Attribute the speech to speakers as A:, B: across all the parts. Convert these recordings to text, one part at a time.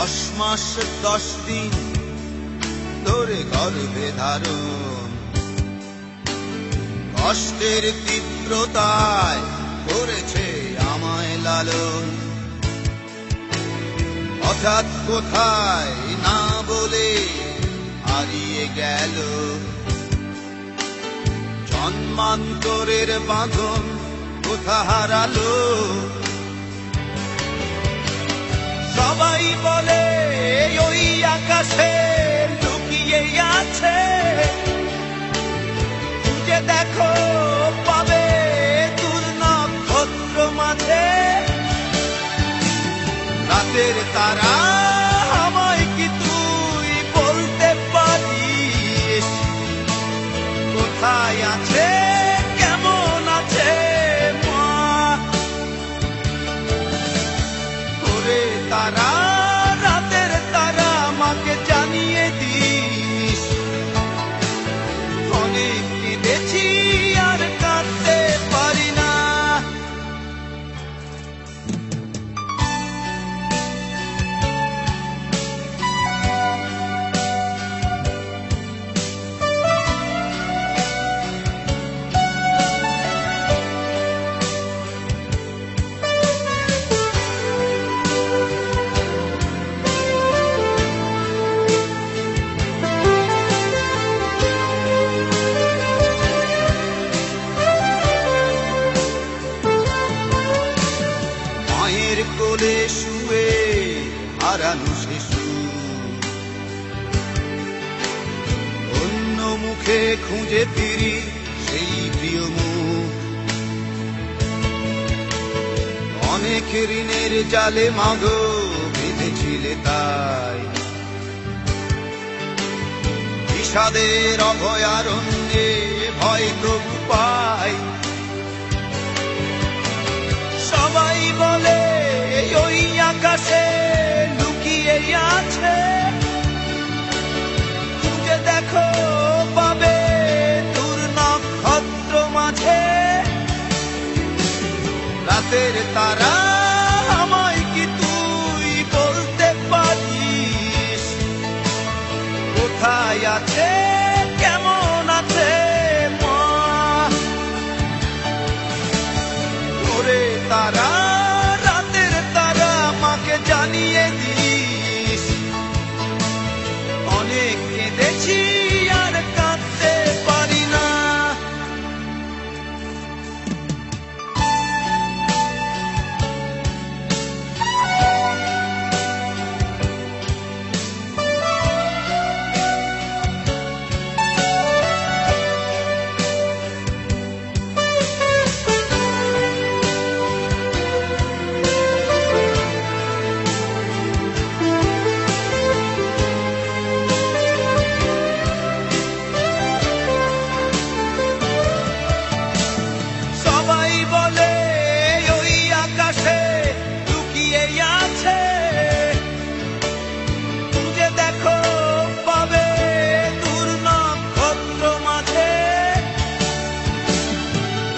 A: 10 মাস 10 দিন ধরে গর্ভে ধারণ, কষ্টের তীব্রতায় করেছে আমায় লালন। হঠাৎ কোথায় না বলে হারিয়ে গেল, জন্মান্তরের বাঁধন কোথা হারালো। সবাই বলে ওই আকাশে লুকিয়ে আছে, খুঁজে দেখো পাবে দূর নক্ষত্র মাঝে। রাতের তারা আমায় কি তুই বলতে পারিস, কোথায় আছে কেমন আছে মা? ওরে তারা, রাতের তারা, মাকে জানিয়ে দিস। অনেক কেঁদেছি আর কাঁদতে পারি না। মায়ের কোলে শুয়ে হারানো শিশু, অন্য মুখে খুঁজে ফিরি সেই প্রিয় মুখ। অনেক ঋণের জালে মাগো বেঁধেছিলে তাই, বিষাদের অভয়ারণ্যে ভয় তবু পাই। সবাই বলে ওই আকাশে লুকিয়ে আছে, খুঁজে দেখো পাবে দূর নক্ষত্র মাঝে। রাতের তারা আমায় কি তুই বলতে পারিস, কোথায় আছে কেমন আছে মা? ওরে তারা, রাতের তারা, মাকে জানিয়ে দিস। অনেক কেঁদেছি আর কাঁদতে পারি না।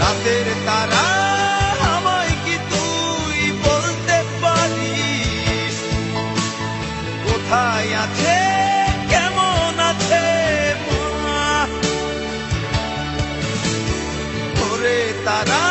A: রাতের তারা আমায় কি তুই বলতে পারিস, কোথায় আছে কেমন আছে মা? ওরে তারা।